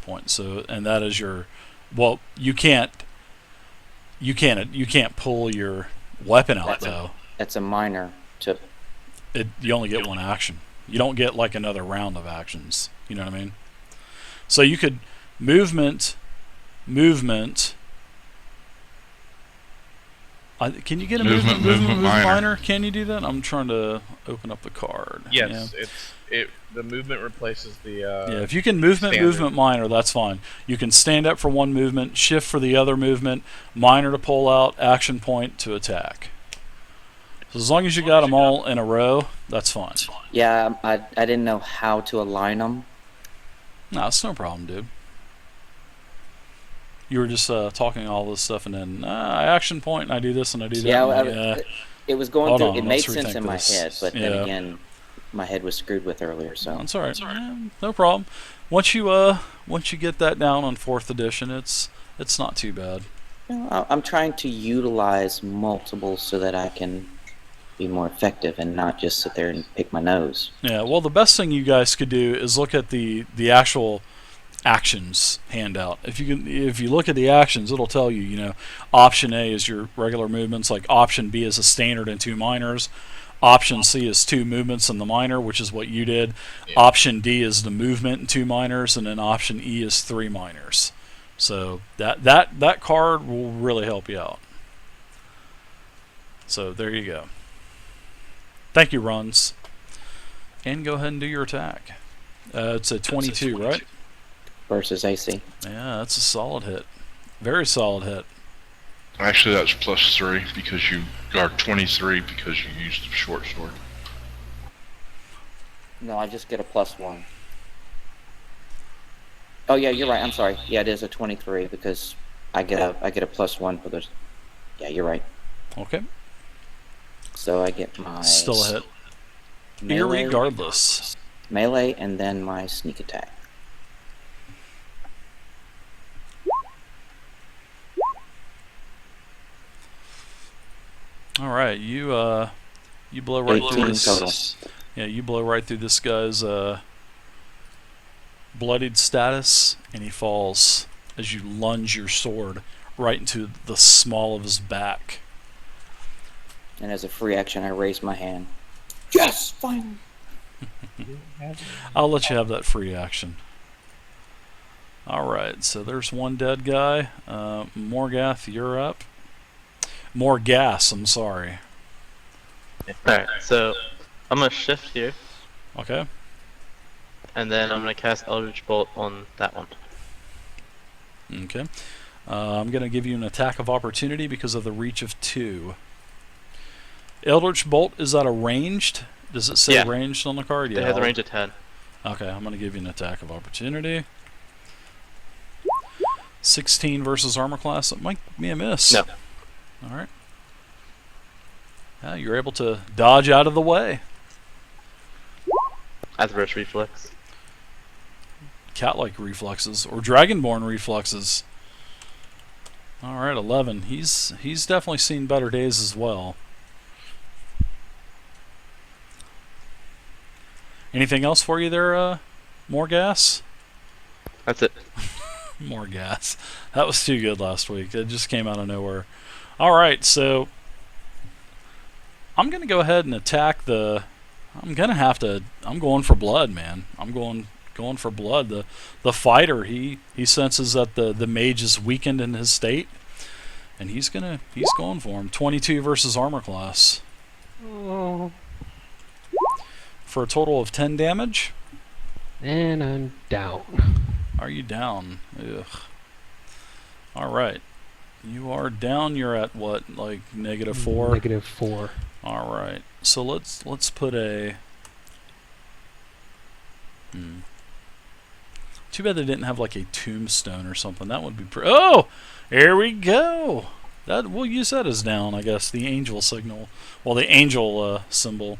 point. So, and that is your, well, you can't pull your weapon out though. That's a minor to. You only get one action. You don't get like another round of actions. You know what I mean? So you could movement. Can you get a movement minor? Can you do that? I'm trying to open up the card. Yes, the movement replaces the. Yeah, if you can movement minor, that's fine. You can stand up for one movement, shift for the other movement, minor to pull out, action point to attack. So as long as you got them all in a row, that's fine. Yeah, I didn't know how to align them. No, it's no problem, dude. You were just talking all this stuff, and then action point, and I do this and I do that. Yeah, it was going through. It made sense in my head, but yeah. then again, my head was screwed with earlier. So it's all right. Yeah, no problem. Once you get that down on 4th edition, it's not too bad. I'm trying to utilize multiple so that I can be more effective and not just sit there and pick my nose. Yeah. Well, the best thing you guys could do is look at the actual actions handout. If you look at the actions, it'll tell you, you know, option A is your regular movements, like option B is a standard and 2 minors, option C is 2 movements and the minor, which is what you did, option D is the movement and 2 minors, and then option E is 3 minors. So that card will really help you out. So there you go. Thank you, Runs. And go ahead and do your attack. It's a 22, right? Versus AC. Yeah, that's a solid hit. Very solid hit. Actually, that's +3 because you are 23 because you used the short sword. No, I just get a +1. Oh yeah, you're right. I'm sorry. Yeah, it is a 23 because I get a +1 for those. Yeah, you're right. Okay. So I get my still a hit. Irregardless. Melee and then my sneak attack. All right, you blow right through this. Total. Yeah, you blow right through this guy's bloodied status, and he falls as you lunge your sword right into the small of his back. And as a free action, I raise my hand. Yes, finally. I'll let you have that free action. All right, so there's one dead guy. Mor'Gath, you're up. Mor'Gath, I'm sorry. Alright, so I'm gonna shift here, Okay. and then I'm gonna cast Eldritch Bolt on that one. Okay. I'm going to give you an attack of opportunity because of the reach of 2. Eldritch Bolt, is that a ranged? Does it say Yeah. ranged on the card? It has a range of 10. Okay, I'm going to give you an attack of opportunity. 16 versus armor class. It might be a miss. No. Alright. Yeah, you're able to dodge out of the way. Adverse reflex. Cat-like reflexes, or dragonborn reflexes. Alright, 11. He's definitely seen better days as well. Anything else for you there, Mor'Gath? That's it. Mor'Gath. That was too good last week. It just came out of nowhere. Alright, so I'm going to go ahead and attack the... I'm going for blood, man. I'm going for blood. The fighter, he senses that the mage is weakened in his state, and he's going for him. 22 versus armor class. Oh. For a total of 10 damage. And I'm down. Are you down? Ugh. Alright. You are down. You're at what, like -4? -4. Alright. So let's put a... Too bad they didn't have like a tombstone or something. That would be oh! Here we go! We'll use that as down, I guess. The angel signal. Well, the angel symbol.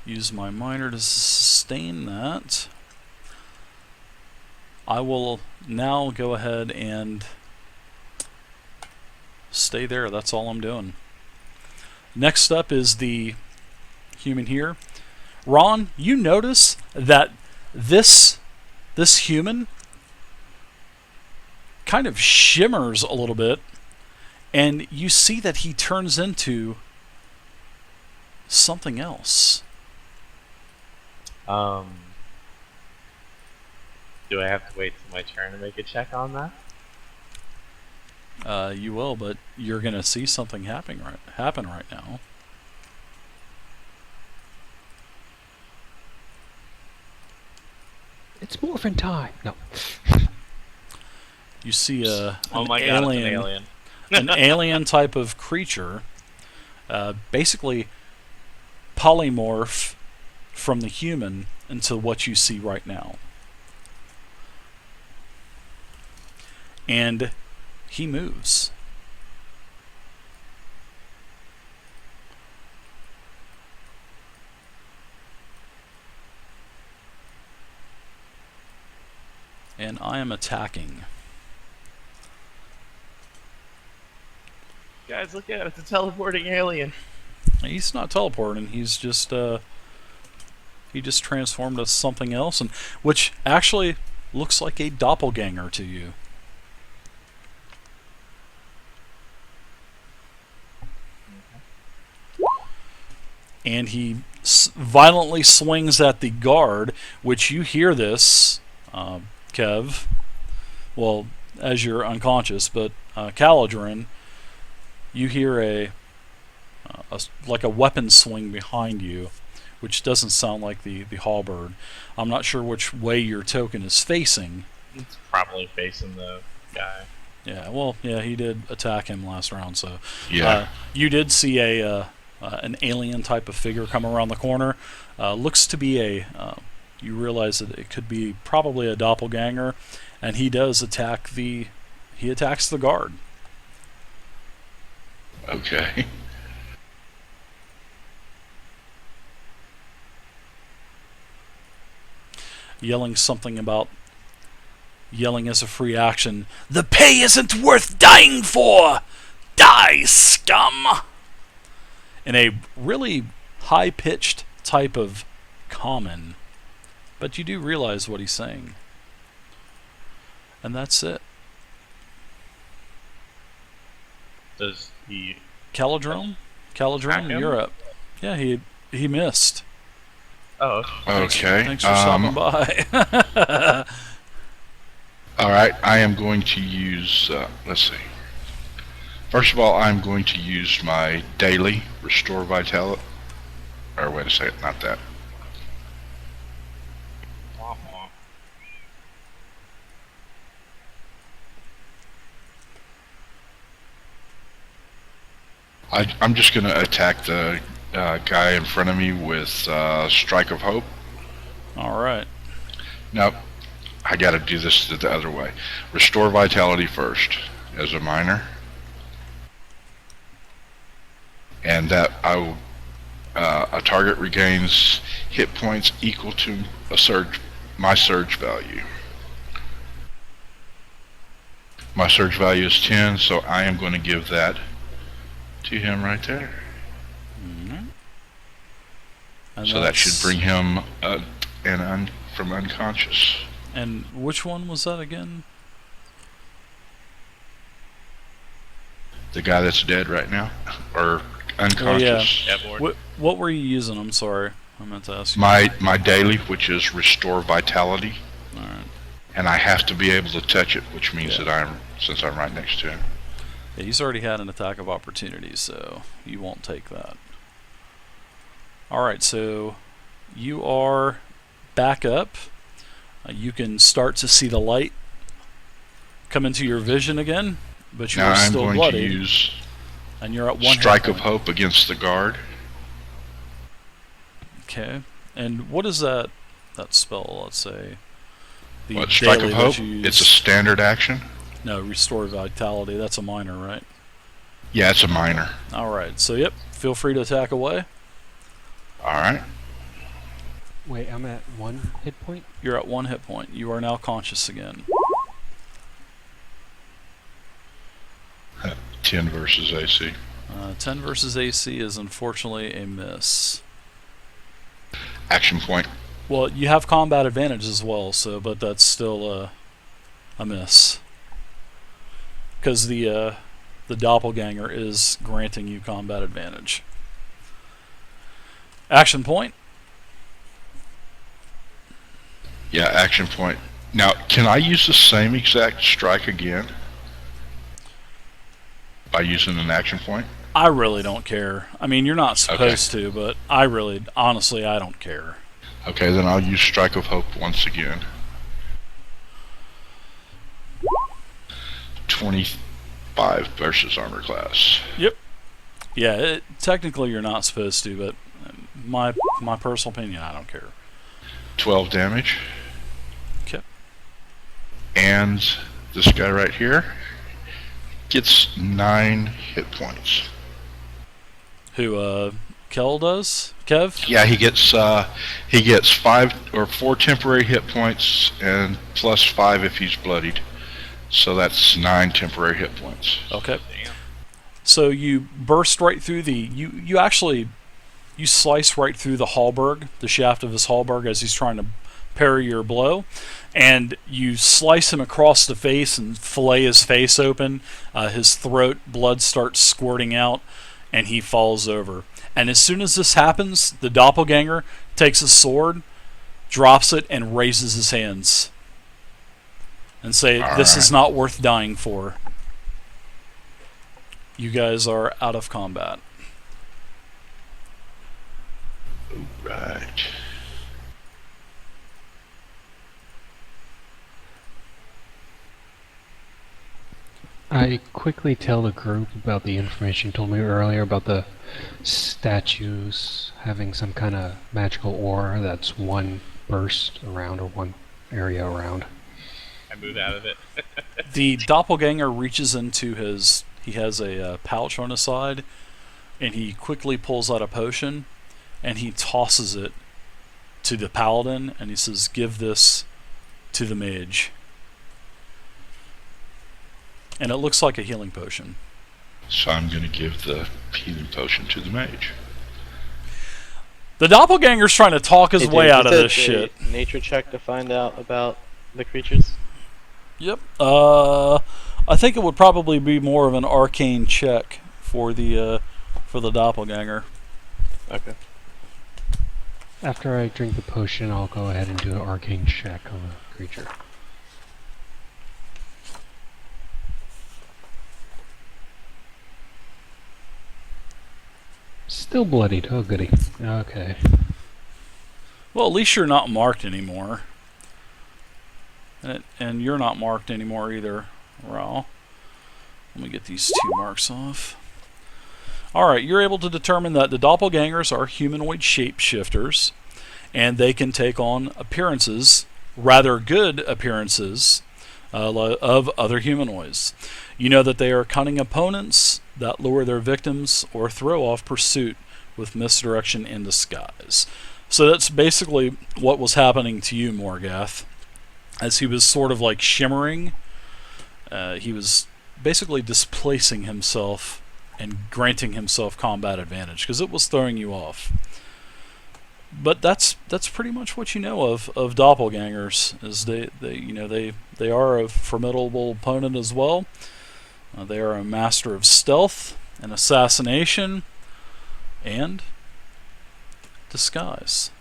Use my minor to sustain that. I will now go ahead and stay there. That's all I'm doing. Next up is the human here. Ron, you notice that this human kind of shimmers a little bit, and you see that he turns into something else. Do I have to wait till my turn to make a check on that? You will, but you're going to see something happen right now. It's morphin' time. No. You see Oh an my god, alien, it's an alien. an alien type of creature, basically polymorph from the human into what you see right now. And he moves. And I am attacking. Guys, look at it. It's a teleporting alien. He's not teleporting. He's just he just transformed to something else, and which actually looks like a doppelganger to you. And he violently swings at the guard, which you hear this, Kev. Well, as you're unconscious, but Caladrin, you hear like a weapon swing behind you, which doesn't sound like the halberd. I'm not sure which way your token is facing. It's probably facing the guy. Yeah, well, yeah, he did attack him last round, so Yeah. you did see an alien type of figure come around the corner. Looks to be you realize that it could be probably a doppelganger, and he does attack he attacks the guard. Okay. Yelling something about yelling as a free action, "The pay isn't worth dying for! Die, scum!" In a really high-pitched type of common. But you do realize what he's saying. And that's it. Does he... Caladrone, Attack him? you're up. Yeah, he missed. Oh, Okay. Thanks for stopping by. All right. I am going to use. Let's see. First of all, I'm going to use my daily restore vitality. Or wait a second, not that. I'm just going to attack the guy in front of me with Strike of Hope. All right. Nope. I got to do this the other way. Restore vitality first as a minor. And that a target regains hit points equal to my surge value. My surge value is 10, so I am going to give that to him right there. And So that should bring him from unconscious. And which one was that again? The guy that's dead right now, or unconscious. yeah, board. What were you using? I'm sorry, I meant to ask you. My daily, which is restore vitality, All right. and I have to be able to touch it, which means that since I'm right next to him. Yeah, he's already had an attack of opportunity, so you won't take that. All right, so you are back up. You can start to see the light come into your vision again, but you Now are I'm still going bloody, to use and you're at one Strike hit of point. Hope against the guard. Okay, and what is that spell? Let's say the What, Strike daily of that Hope? you use. It's a standard action. No, restore vitality. That's a minor, right? Yeah, it's a minor. All right. So yep, feel free to attack away. All right. Wait, I'm at 1 hit point? You're at 1 hit point. You are now conscious again. 10 versus AC. 10 versus AC is unfortunately a miss. Action point. Well, you have combat advantage as well, so but that's still a miss. Because the doppelganger is granting you combat advantage. Action point. Yeah, action point. Now, can I use the same exact strike again? By using an action point? I really don't care. I mean, you're not supposed to, but honestly, I don't care. Okay, then I'll use Strike of Hope once again. 25 versus armor class. Yep. Yeah, technically you're not supposed to, but my personal opinion, I don't care. 12 damage. Okay. And this guy right here gets 9 hit points. Who, Kel does? Kev? Yeah, he gets 5 or 4 temporary hit points and plus 5 if he's bloodied. So that's 9 temporary hit points. Okay. So you burst right through you slice right through the halberd, the shaft of his halberd as he's trying to parry your blow, and you slice him across the face and fillet his face open. His throat, blood starts squirting out, and he falls over. And as soon as this happens, the doppelganger takes his sword, drops it, and raises his hands and say, "This is not worth dying for. You guys are out of combat." Right. I quickly tell the group about the information you told me earlier about the statues having some kind of magical aura that's one burst around or one area around. I move out of it. The doppelganger reaches into he has a pouch on his side, and he quickly pulls out a potion, and he tosses it to the paladin, and he says, "Give this to the mage." And it looks like a healing potion. So I'm going to give the healing potion to the mage. The doppelganger's trying to talk his way out of this shit. Nature check to find out about the creatures. Yep. I think it would probably be more of an arcane check for the doppelganger. Okay. After I drink the potion, I'll go ahead and do an arcane check on the creature. Still bloodied. Oh, goody. Okay. Well, at least you're not marked anymore. And you're not marked anymore either, Raul. Let me get these 2 marks off. Alright, you're able to determine that the doppelgangers are humanoid shapeshifters, and they can take on appearances, rather good appearances, of other humanoids. You know that they are cunning opponents that lure their victims or throw off pursuit with misdirection and disguise. So that's basically what was happening to you, Mor'Gath. As he was sort of like shimmering, he was basically displacing himself and granting himself combat advantage because it was throwing you off. But that's pretty much what you know of doppelgangers. Is they are a formidable opponent as well. They are a master of stealth and assassination and disguise.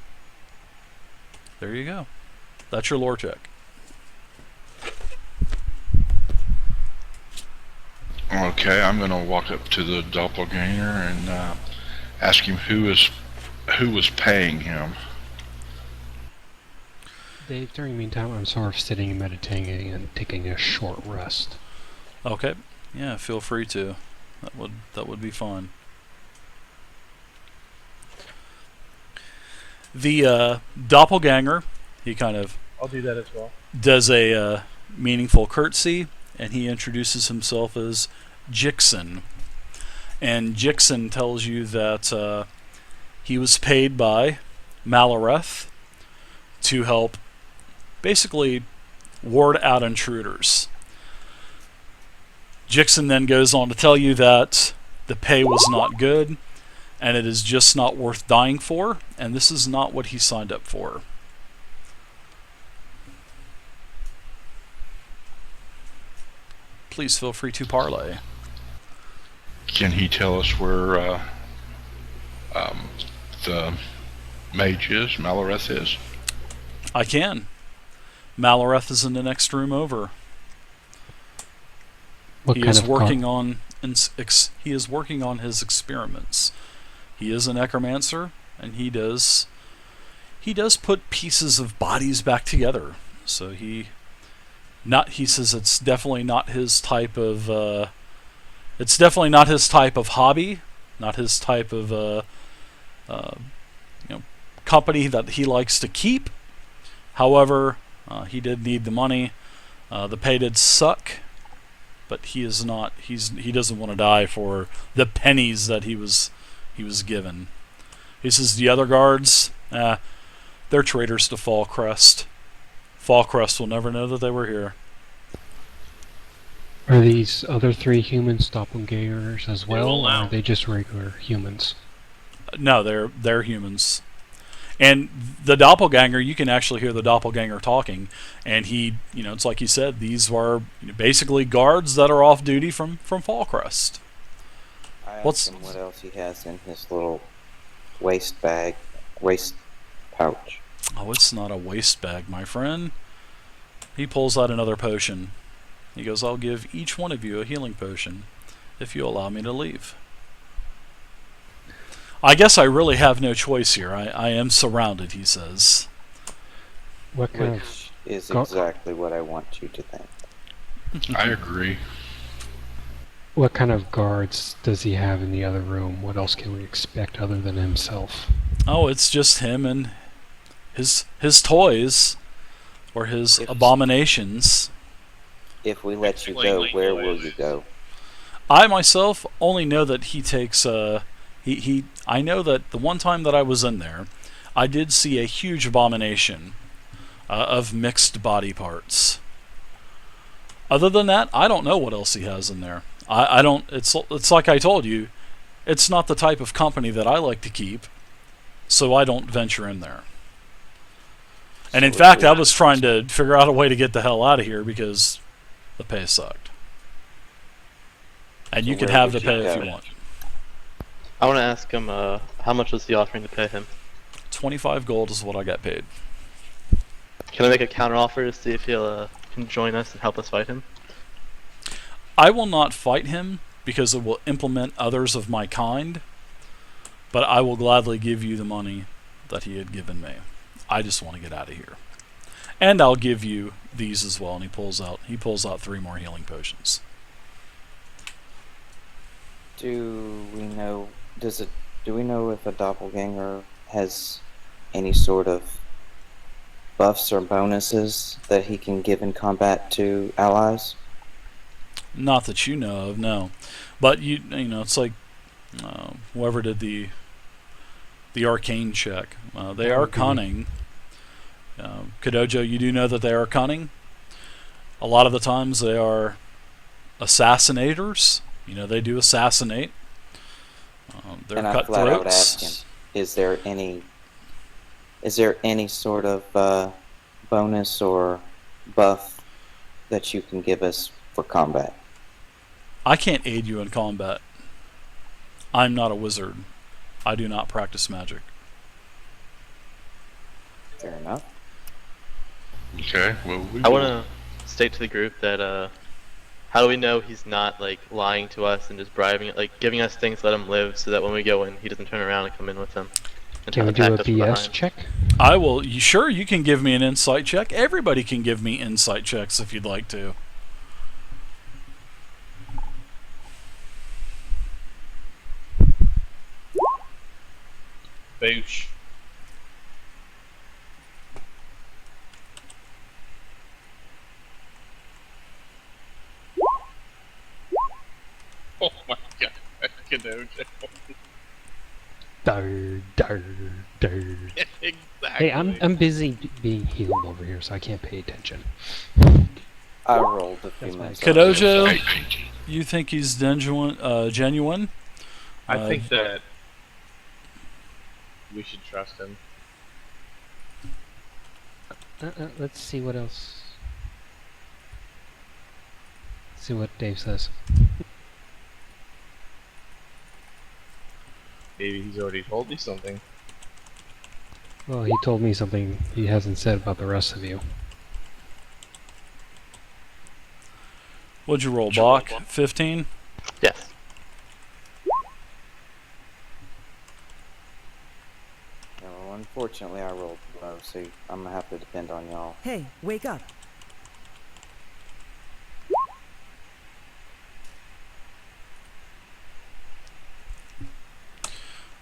There you go. That's your lore check. Okay, I'm going to walk up to the doppelganger and ask him who was paying him. Dave, during the meantime, I'm sort of sitting and meditating and taking a short rest. Okay. Yeah, feel free to. That would be fun. The doppelganger, he kind of I'll do that as well. does a meaningful curtsy, and he introduces himself as Jixon. And Jixon tells you that he was paid by Malareth to help basically ward out intruders. Jixon then goes on to tell you that the pay was not good, and it is just not worth dying for, and this is not what he signed up for. Please feel free to parlay. Can he tell us where the mage is, Malareth is? I can. Malareth is in the next room over. What He kind is of working on he is working on his experiments. He is a necromancer, and he does put pieces of bodies back together. So he says it's definitely not his type of hobby, not his type of company that he likes to keep. However, he did need the money. The pay did suck, but he doesn't want to die for the pennies that he was given. He says the other guards, they're traitors to Fallcrest. Fallcrest will never know that they were here. Are these other 3 humans doppelgangers as well, all or out. are they just regular humans? No, they're humans. And the doppelganger, you can actually hear the doppelganger talking, and he, it's like he said, these were basically guards that are off duty from Fallcrest. I asked What's- him what else he has in his little waist pouch. Oh, it's not a waste bag, my friend. He pulls out another potion. He goes, I'll give each one of you a healing potion if you allow me to leave. I guess I really have no choice here. I am surrounded, he says. What kind of Which is Go- exactly what I want you to think. I agree. What kind of guards does he have in the other room? What else can we expect other than himself? Oh, it's just him and his toys, or his If- abominations. If we let you Explain go, like where boys. will you go? I myself only know that he takes I know that the one time that I was in there, I did see a huge abomination of mixed body parts. Other than that, I don't know what else he has in there. I don't. It's like I told you, it's not the type of company that I like to keep, so I don't venture in there. And in So fact, if I we- was trying to figure out a way to get the hell out of here because the pay sucked. And So you can where have the would you pay if go? you want. I want to ask him how much was he offering to pay him? 25 gold is what I got paid. Can I make a counter offer to see if he'll can join us and help us fight him? I will not fight him because it will implement others of my kind, but I will gladly give you the money that he had given me. I just want to get out of here. And I'll give you these as well. And he pulls out 3 more healing potions. Do we know if a doppelganger has any sort of buffs or bonuses that he can give in combat to allies? Not that you know of, no. But you know, it's like whoever did the arcane check. They are cunning. Kadojo, you do know that they are cunning. A lot of the times they are assassinators. They do assassinate. They're And I flat out asked him, cutthroats. is there any sort of bonus or buff that you can give us for combat? I can't aid you in combat. I'm not a wizard. I do not practice magic. Fair enough. Okay, well, I want to state to the group that how do we know he's not like lying to us and just bribing, like giving us things to let him live, so that when we go in, he doesn't turn around and come in with them and Can we do attack a us from BS behind. check? I will. Sure, you can give me an insight check. Everybody can give me insight checks if you'd like to. Boosh. Oh my god, Kadojo. Dar, dar, dar. Exactly. Hey, I'm busy being healed over here, so I can't pay attention. I rolled a few That's minutes. fine. Kadojo, Hey, you think he's genuine? I think that we should trust him. Let's see what else. See what Dave says. Maybe he's already told you something. Well, he told me something he hasn't said about the rest of you. What'd you roll, Bach? 15? Yes. Yeah, well, unfortunately, I rolled low, so I'm gonna have to depend on y'all. Hey, wake up.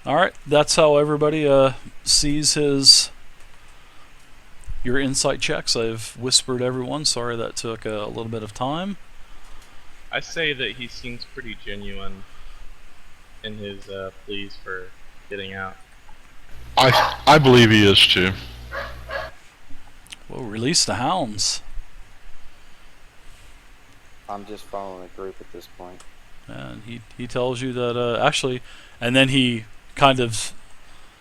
Alright, that's how everybody sees your insight checks. I've whispered everyone. Sorry that took a little bit of time. I say that he seems pretty genuine in his pleas for getting out. I believe he is too. Well, release the hounds. I'm just following the group at this point. And he tells you that actually, and then he kind of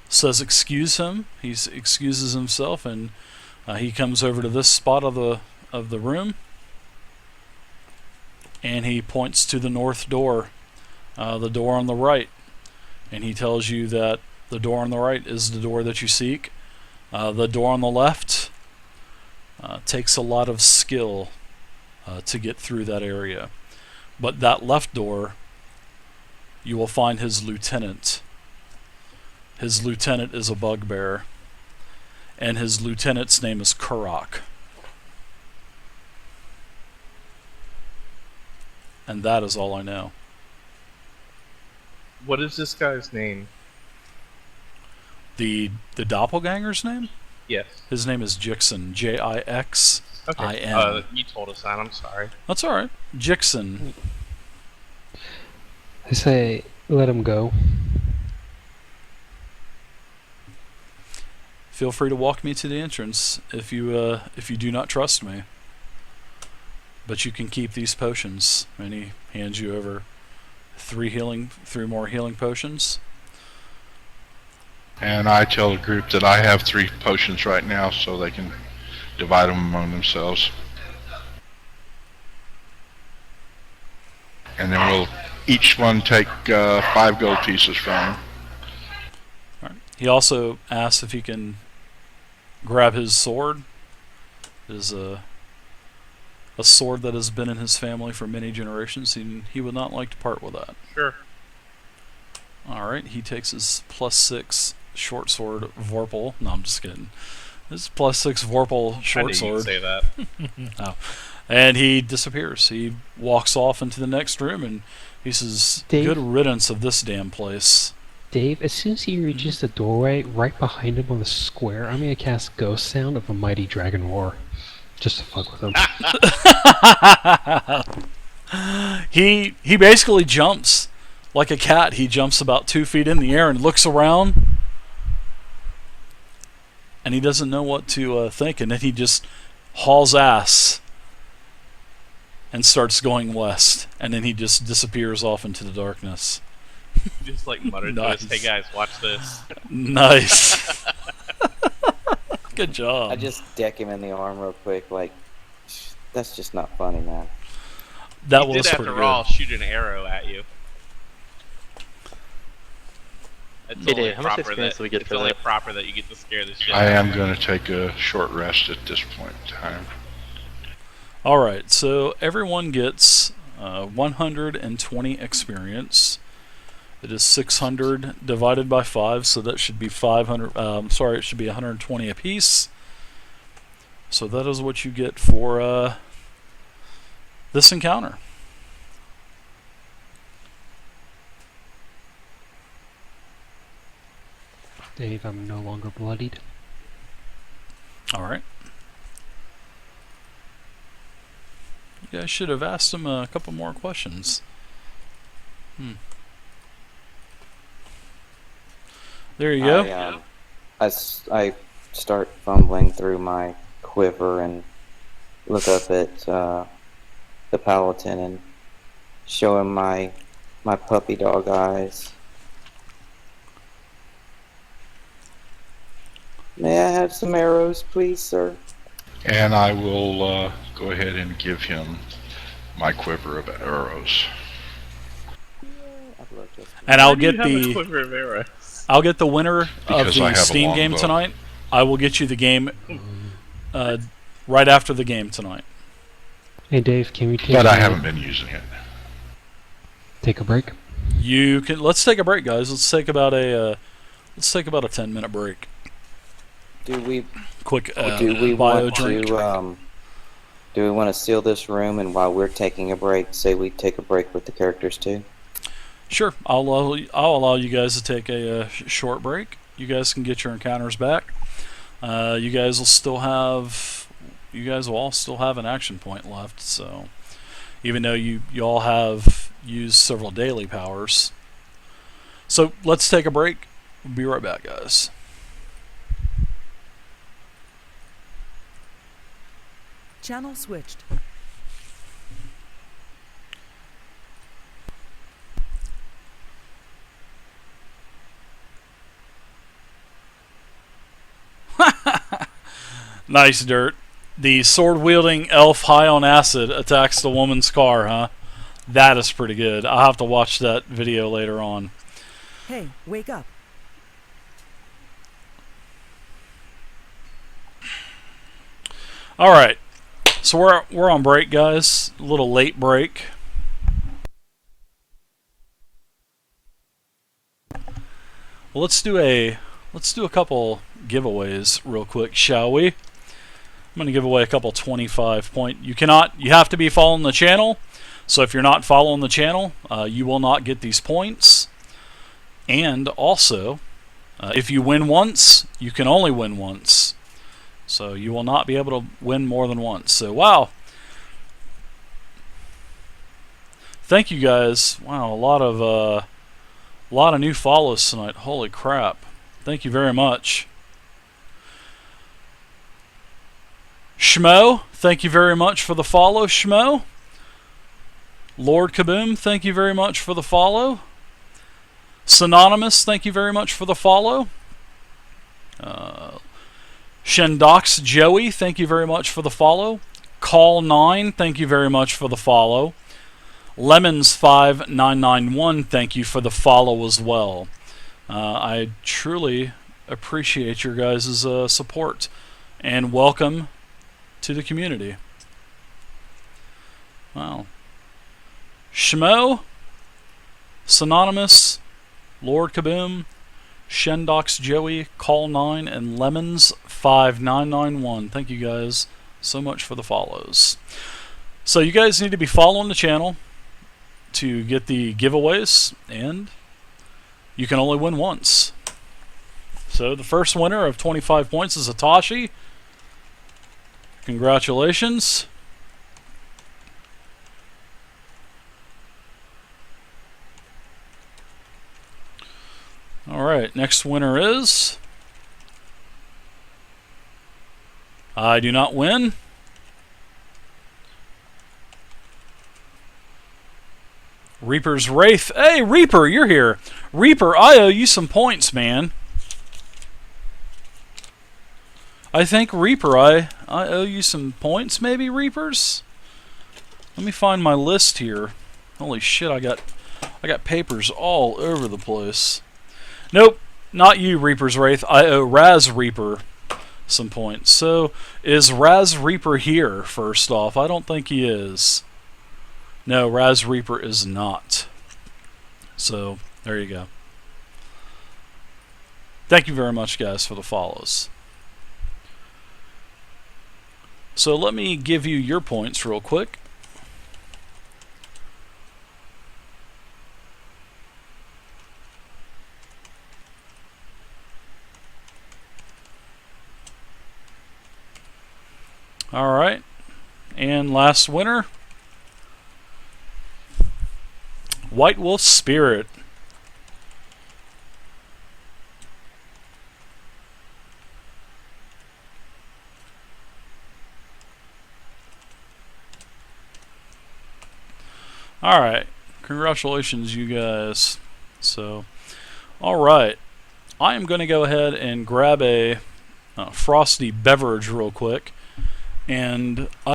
says excuse him. He excuses himself, and he comes over to this spot of the room, and he points to the north door, the door on the right, and he tells you that the door on the right is the door that you seek. The door on the left takes a lot of skill to get through that area, but that left door, you will find his lieutenant. His lieutenant is a bugbear, and his lieutenant's name is Kurok. And that is all I know. What is this guy's name? The doppelganger's name? Yes. His name is Jixon. Jixin. Okay. You told us that. I'm sorry. That's alright. Jixon. I say, let him go. Feel free to walk me to the entrance if you do not trust me. But you can keep these potions. And he hands you over three more healing potions. And I tell the group that I have 3 potions right now, so they can divide them among themselves. And then we'll each one take 5 gold pieces from him. Alright. He also asks if he can grab his sword. It is a sword that has been in his family for many generations, and he would not like to part with that. Sure. Alright, he takes his +6 short sword Vorpal. No, I'm just kidding. His +6 Vorpal I short knew sword. you'd say that. Oh. And he disappears. He walks off into the next room, and he says, Dave? good riddance of this damn place. Dave, as soon as he reaches the doorway, right behind him on the square, I'm gonna cast Ghost Sound of a Mighty Dragon Roar. Just to fuck with him. He basically jumps like a cat. He jumps about 2 feet in the air and looks around, and he doesn't know what to think, and then he just hauls ass and starts going west, and then he just disappears off into the darkness. Just like muttered Nice. to us, hey guys, watch this. Nice. Good job. I just deck him in the arm real quick, like, that's just not funny, man. That He was did, pretty after all, good. shoot an arrow at you. It's Hey, only Dave, how much proper experience that, do we get it's for only that? proper that you get to scare the shit I out of am going to take a short rest at this point in time. Alright, so everyone gets 120 experience. It is 600 divided by 5, so that should be 500. Sorry, it should be 120 apiece. So that is what you get for this encounter. Dave, I'm no longer bloodied. Alright. You guys should have asked him a couple more questions. There you go. I start fumbling through my quiver and look up at the paladin and show him my puppy dog eyes. May I have some arrows, please, sir? And I will go ahead and give him my quiver of arrows. I'd love to. And Why I'll do you get have a the quiver of arrows? I'll get the winner of Because I the have a Steam long game bow. tonight. I will get you the game right after the game tonight. Hey Dave, can we But I haven't been using it. take a break? You can. Let's take a break, guys. Let's take about a 10-minute break. Do we Quick do we bio want drink. to do we want to seal this room, and while we're taking a break, say we take a break with the characters too? Sure, I'll allow you guys to take a short break. You guys can get your encounters back. You guys will all still have an action point left. So, even though you all have used several daily powers, so let's take a break. We'll be right back, guys. Channel switched. Nice, Dirt. The sword-wielding elf high on acid attacks the woman's car, huh? That is pretty good. I'll have to watch that video later on. Hey, wake up. All right. So we're on break, guys. A little late break. Well, let's do a couple giveaways real quick, shall we? I'm going to give away a couple 25-point. You have to be following the channel. So if you're not following the channel, you will not get these points. And also, if you win once, you can only win once. So you will not be able to win more than once. So wow. Thank you guys. Wow, a lot of new follows tonight. Holy crap. Thank you very much. Schmo, thank you very much for the follow, Schmo. Lord Kaboom, thank you very much for the follow. Synonymous, thank you very much for the follow. Shendox Joey, thank you very much for the follow. Call9, thank you very much for the follow. Lemons5991, thank you for the follow as well. I truly appreciate your guys' support and welcome to the community. Wow. Schmo, Synonymous, Lord Kaboom, Shendox Joey, Call9, and Lemons5991. Thank you guys so much for the follows. So you guys need to be following the channel to get the giveaways, and you can only win once. So the first winner of 25 points is Atashi. Congratulations. Alright, next winner is... I do not win. Reaper's Wraith. Hey, Reaper, you're here. Reaper, I owe you some points, man. I think, Reaper, I owe you some points, maybe, Reapers? Let me find my list here. Holy shit, I got papers all over the place. Nope, not you, Reaper's Wraith. I owe Raz Reaper some points. So, is Raz Reaper here, first off? I don't think he is. No, Raz Reaper is not. So, there you go. Thank you very much, guys, for the follows. So, let me give you your points real quick. Alright, and last winner, White Wolf Spirit. Alright, congratulations you guys. So, alright, I am going to go ahead and grab a frosty beverage real quick, and